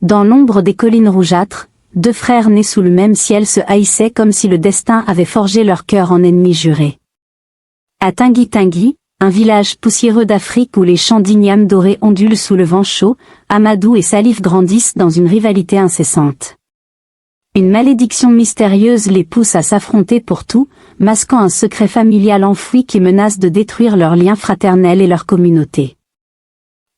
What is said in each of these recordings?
Dans l'ombre des collines rougeâtres, deux frères nés sous le même ciel se haïssaient comme si le destin avait forgé leur cœur en ennemis jurés. À Tingui, un village poussiéreux d'Afrique où les champs d'igname dorés ondulent sous le vent chaud, Amadou et Salif grandissent dans une rivalité incessante. Une malédiction mystérieuse les pousse à s'affronter pour tout, masquant un secret familial enfoui qui menace de détruire leurs liens fraternels et leur communauté.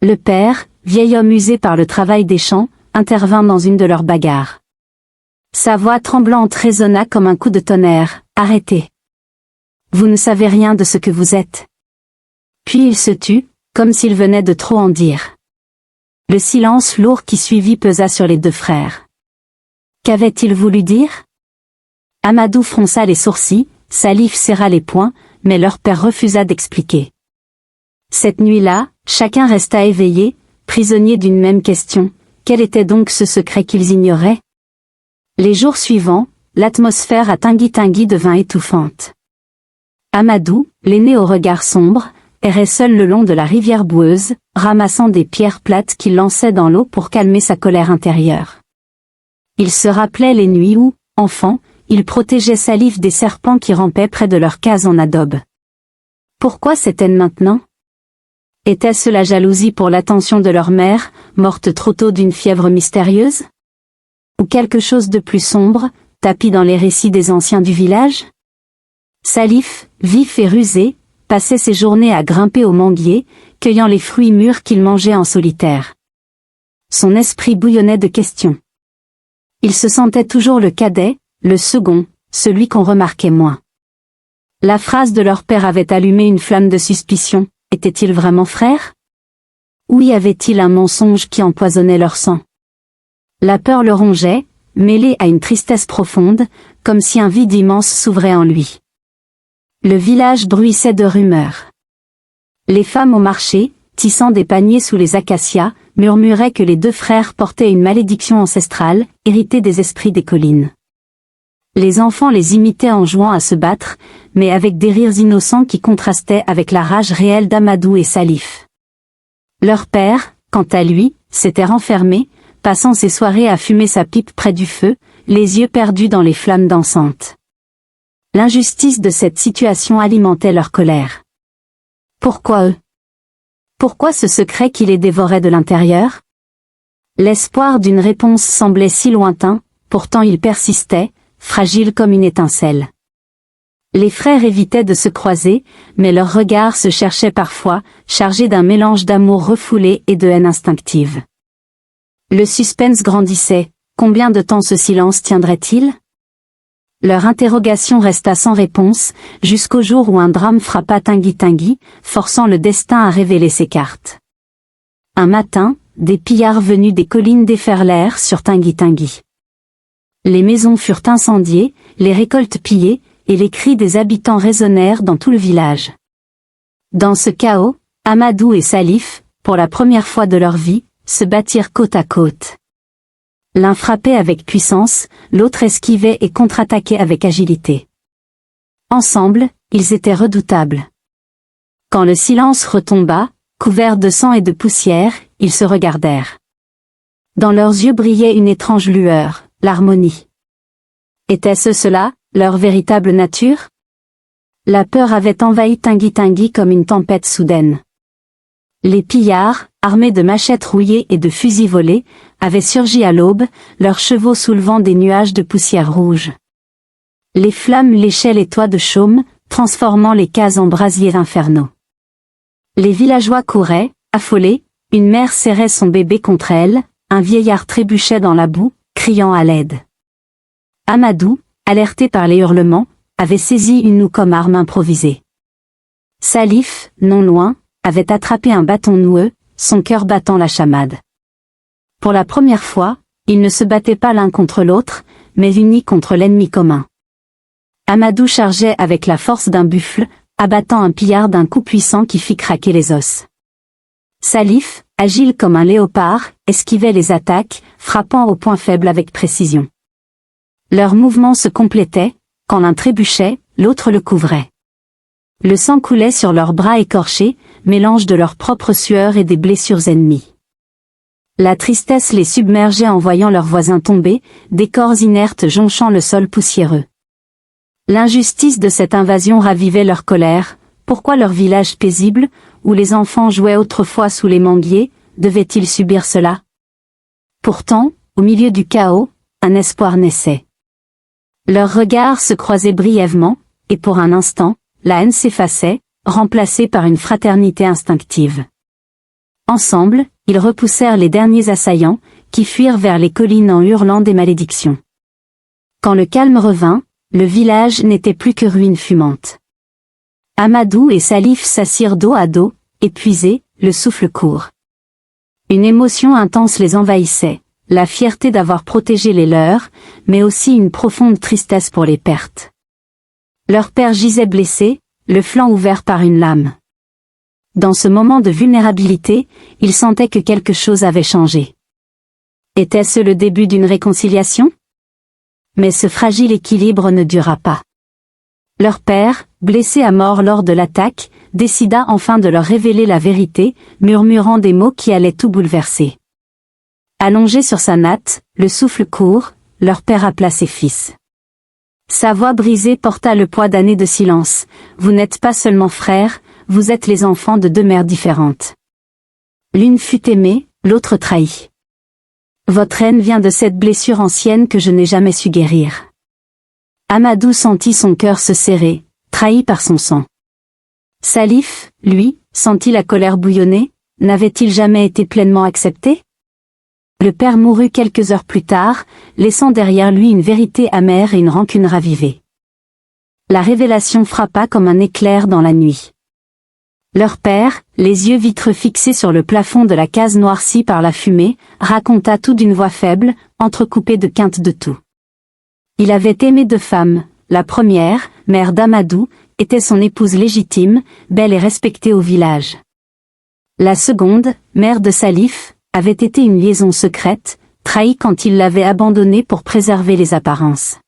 Le père, vieil homme usé par le travail des champs, intervint dans une de leurs bagarres. Sa voix tremblante résonna comme un coup de tonnerre. « Arrêtez! Vous ne savez rien de ce que vous êtes. » Puis il se tut, comme s'il venait de trop en dire. Le silence lourd qui suivit pesa sur les deux frères. Qu'avait-il voulu dire? Amadou fronça les sourcils, Salif serra les poings, mais leur père refusa d'expliquer. Cette nuit-là, chacun resta éveillé, prisonnier d'une même question. Quel était donc ce secret qu'ils ignoraient? Les jours suivants, l'atmosphère à Tingui devint étouffante. Amadou, l'aîné au regard sombre, errait seul le long de la rivière boueuse, ramassant des pierres plates qu'il lançait dans l'eau pour calmer sa colère intérieure. Il se rappelait les nuits où, enfant, il protégeait Salif des serpents qui rampaient près de leur case en adobe. Pourquoi cette haine maintenant? Était-ce la jalousie pour l'attention de leur mère, morte trop tôt d'une fièvre mystérieuse? Ou quelque chose de plus sombre, tapi dans les récits des anciens du village? Salif, vif et rusé, passait ses journées à grimper au manguier, cueillant les fruits mûrs qu'il mangeait en solitaire. Son esprit bouillonnait de questions. Il se sentait toujours le cadet, le second, celui qu'on remarquait moins. La phrase de leur père avait allumé une flamme de suspicion. Étaient-ils vraiment frères? Ou y avait-il un mensonge qui empoisonnait leur sang? La peur le rongeait, mêlée à une tristesse profonde, comme si un vide immense s'ouvrait en lui. Le village bruissait de rumeurs. Les femmes au marché, tissant des paniers sous les acacias, murmuraient que les deux frères portaient une malédiction ancestrale, héritée des esprits des collines. Les enfants les imitaient en jouant à se battre, mais avec des rires innocents qui contrastaient avec la rage réelle d'Amadou et Salif. Leur père, quant à lui, s'était renfermé, passant ses soirées à fumer sa pipe près du feu, les yeux perdus dans les flammes dansantes. L'injustice de cette situation alimentait leur colère. Pourquoi eux? Pourquoi ce secret qui les dévorait de l'intérieur? L'espoir d'une réponse semblait si lointain, pourtant il persistait, fragile comme une étincelle. Les frères évitaient de se croiser, mais leurs regards se cherchaient parfois, chargés d'un mélange d'amour refoulé et de haine instinctive. Le suspense grandissait. Combien de temps ce silence tiendrait-il? Leur interrogation resta sans réponse, jusqu'au jour où un drame frappa Tingui, forçant le destin à révéler ses cartes. Un matin, des pillards venus des collines déferlèrent sur Tingui. Les maisons furent incendiées, les récoltes pillées, et les cris des habitants résonnèrent dans tout le village. Dans ce chaos, Amadou et Salif, pour la première fois de leur vie, se battirent côte à côte. L'un frappait avec puissance, l'autre esquivait et contre-attaquait avec agilité. Ensemble, ils étaient redoutables. Quand le silence retomba, couverts de sang et de poussière, ils se regardèrent. Dans leurs yeux brillait une étrange lueur, l'harmonie. Était-ce cela, leur véritable nature? La peur avait envahi Tingui comme une tempête soudaine. Les pillards, armés de machettes rouillées et de fusils volés, avaient surgi à l'aube, leurs chevaux soulevant des nuages de poussière rouge. Les flammes léchaient les toits de chaume, transformant les cases en brasiers infernaux. Les villageois couraient, affolés, une mère serrait son bébé contre elle, un vieillard trébuchait dans la boue, criant à l'aide. Amadou, alerté par les hurlements, avait saisi une houe comme arme improvisée. Salif, non loin, avait attrapé un bâton noueux, son cœur battant la chamade. Pour la première fois, ils ne se battaient pas l'un contre l'autre, mais unis contre l'ennemi commun. Amadou chargeait avec la force d'un buffle, abattant un pillard d'un coup puissant qui fit craquer les os. Salif, agile comme un léopard, esquivait les attaques, frappant au point faible avec précision. Leurs mouvements se complétaient, quand l'un trébuchait, l'autre le couvrait. Le sang coulait sur leurs bras écorchés, mélange de leur propre sueur et des blessures ennemies. La tristesse les submergeait en voyant leurs voisins tomber, des corps inertes jonchant le sol poussiéreux. L'injustice de cette invasion ravivait leur colère. Pourquoi leur village paisible, où les enfants jouaient autrefois sous les manguiers, devait-il subir cela? Pourtant, au milieu du chaos, un espoir naissait. Leurs regards se croisaient brièvement, et pour un instant, la haine s'effaçait, remplacée par une fraternité instinctive. Ensemble, ils repoussèrent les derniers assaillants, qui fuirent vers les collines en hurlant des malédictions. Quand le calme revint, le village n'était plus que ruines fumantes. Amadou et Salif s'assirent dos à dos, épuisés, le souffle court. Une émotion intense les envahissait, la fierté d'avoir protégé les leurs, mais aussi une profonde tristesse pour les pertes. Leur père gisait blessé, le flanc ouvert par une lame. Dans ce moment de vulnérabilité, ils sentaient que quelque chose avait changé. Était-ce le début d'une réconciliation? Mais ce fragile équilibre ne dura pas. Leur père, blessé à mort lors de l'attaque, décida enfin de leur révéler la vérité, murmurant des mots qui allaient tout bouleverser. Allongé sur sa natte, le souffle court, leur père appela ses fils. Sa voix brisée porta le poids d'années de silence. Vous n'êtes pas seulement frères, vous êtes les enfants de deux mères différentes. L'une fut aimée, l'autre trahie. Votre haine vient de cette blessure ancienne que je n'ai jamais su guérir. Amadou sentit son cœur se serrer, trahi par son sang. Salif, lui, sentit la colère bouillonner, n'avait-il jamais été pleinement accepté? Le père mourut quelques heures plus tard, laissant derrière lui une vérité amère et une rancune ravivée. La révélation frappa comme un éclair dans la nuit. Leur père, les yeux vitreux fixés sur le plafond de la case noircie par la fumée, raconta tout d'une voix faible, entrecoupée de quintes de tout. Il avait aimé deux femmes. La première, mère d'Amadou, était son épouse légitime, belle et respectée au village. La seconde, mère de Salif, avait été une liaison secrète, trahie quand il l'avait abandonnée pour préserver les apparences.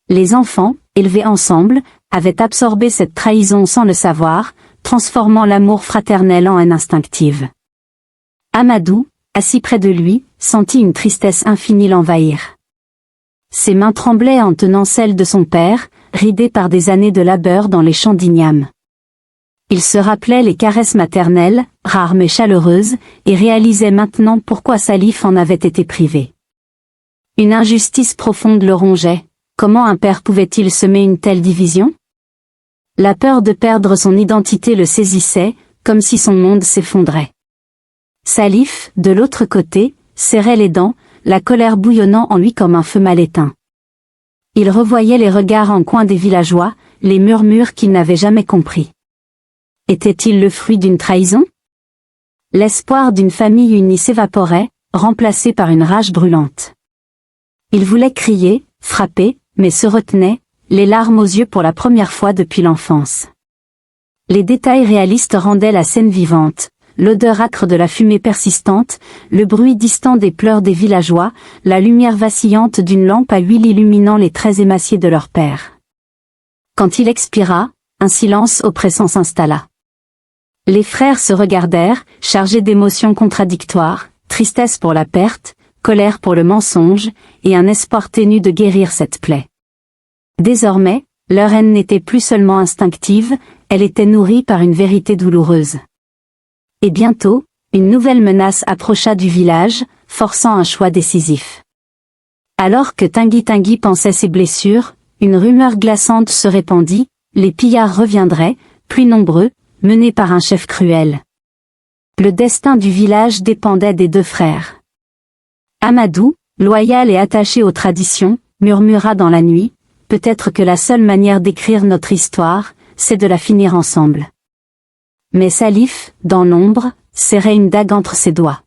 Les enfants, élevés ensemble, avaient absorbé cette trahison sans le savoir, transformant l'amour fraternel en haine instinctive. Amadou, assis près de lui, sentit une tristesse infinie l'envahir. Ses mains tremblaient en tenant celles de son père, ridées par des années de labeur dans les champs d'igname. Il se rappelait les caresses maternelles, rares mais chaleureuses, et réalisait maintenant pourquoi Salif en avait été privé. Une injustice profonde le rongeait. Comment un père pouvait-il semer une telle division? La peur de perdre son identité le saisissait, comme si son monde s'effondrait. Salif, de l'autre côté, serrait les dents, la colère bouillonnant en lui comme un feu mal éteint. Il revoyait les regards en coin des villageois, les murmures qu'il n'avait jamais compris. Était-il le fruit d'une trahison? L'espoir d'une famille unie s'évaporait, remplacé par une rage brûlante. Il voulait crier, frapper, mais se retenait, les larmes aux yeux pour la première fois depuis l'enfance. Les détails réalistes rendaient la scène vivante, l'odeur âcre de la fumée persistante, le bruit distant des pleurs des villageois, la lumière vacillante d'une lampe à huile illuminant les traits émaciés de leur père. Quand il expira, un silence oppressant s'installa. Les frères se regardèrent, chargés d'émotions contradictoires, tristesse pour la perte, colère pour le mensonge, et un espoir ténu de guérir cette plaie. Désormais, leur haine n'était plus seulement instinctive, elle était nourrie par une vérité douloureuse. Et bientôt, une nouvelle menace approcha du village, forçant un choix décisif. Alors que Tanguy Tanguy pansait ses blessures, une rumeur glaçante se répandit, les pillards reviendraient, plus nombreux, menés par un chef cruel. Le destin du village dépendait des deux frères. Amadou, loyal et attaché aux traditions, murmura dans la nuit, peut-être que la seule manière d'écrire notre histoire, c'est de la finir ensemble. Mais Salif, dans l'ombre, serrait une dague entre ses doigts.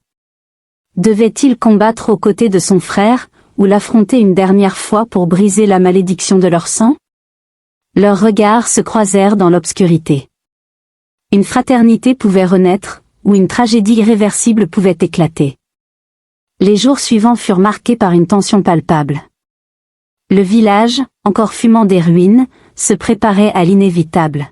Devait-il combattre aux côtés de son frère, ou l'affronter une dernière fois pour briser la malédiction de leur sang? Leurs regards se croisèrent dans l'obscurité. Une fraternité pouvait renaître, ou une tragédie irréversible pouvait éclater. Les jours suivants furent marqués par une tension palpable. Le village, encore fumant des ruines, se préparait à l'inévitable.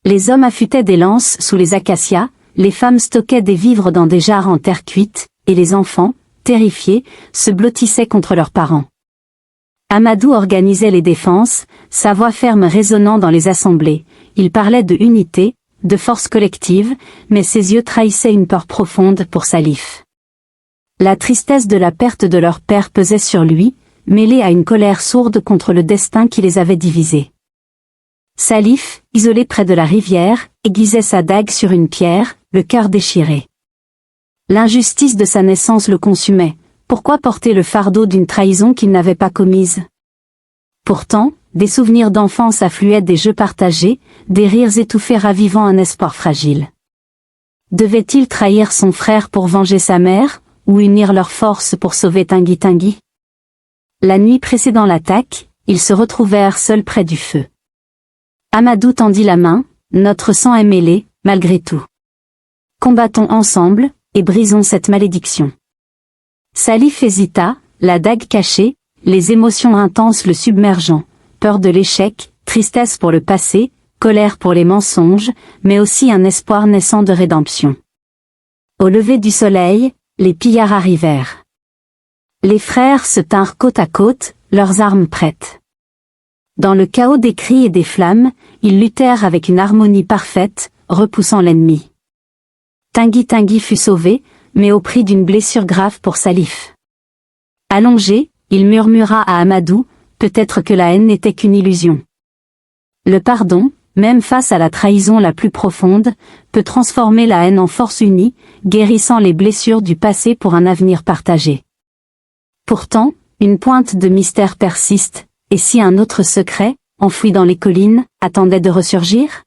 Les hommes affûtaient des lances sous les acacias, les femmes stockaient des vivres dans des jarres en terre cuite, et les enfants, terrifiés, se blottissaient contre leurs parents. Amadou organisait les défenses, sa voix ferme résonnant dans les assemblées. Il parlait de unité, de force collective, mais ses yeux trahissaient une peur profonde pour Salif. La tristesse de la perte de leur père pesait sur lui, mêlée à une colère sourde contre le destin qui les avait divisés. Salif, isolé près de la rivière, aiguisait sa dague sur une pierre, le cœur déchiré. L'injustice de sa naissance le consumait. Pourquoi porter le fardeau d'une trahison qu'il n'avait pas commise? Pourtant, des souvenirs d'enfance affluaient des jeux partagés, des rires étouffés ravivant un espoir fragile. Devait-il trahir son frère pour venger sa mère, ou unir leurs forces pour sauver Tanguy Tanguy? La nuit précédant l'attaque, ils se retrouvèrent seuls près du feu. Amadou tendit la main, notre sang est mêlé, malgré tout. Combattons ensemble, et brisons cette malédiction. Salif hésita, la dague cachée, les émotions intenses le submergeant, peur de l'échec, tristesse pour le passé, colère pour les mensonges, mais aussi un espoir naissant de rédemption. Au lever du soleil, les pillards arrivèrent. Les frères se tinrent côte à côte, leurs armes prêtes. Dans le chaos des cris et des flammes, ils luttèrent avec une harmonie parfaite, repoussant l'ennemi. Tanguy Tanguy fut sauvé, mais au prix d'une blessure grave pour Salif. Allongé, il murmura à Amadou, peut-être que la haine n'était qu'une illusion. Le pardon, même face à la trahison la plus profonde, peut transformer la haine en force unie, guérissant les blessures du passé pour un avenir partagé. Pourtant, une pointe de mystère persiste, et si un autre secret, enfoui dans les collines, attendait de ressurgir?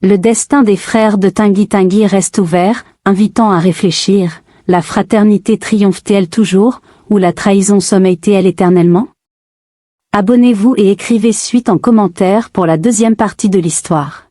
Le destin des frères de Tanguy Tanguy reste ouvert, invitant à réfléchir. La fraternité triomphe-t-elle toujours, ou la trahison sommeille-t-elle éternellement? Abonnez-vous et écrivez suite en commentaire pour la deuxième partie de l'histoire.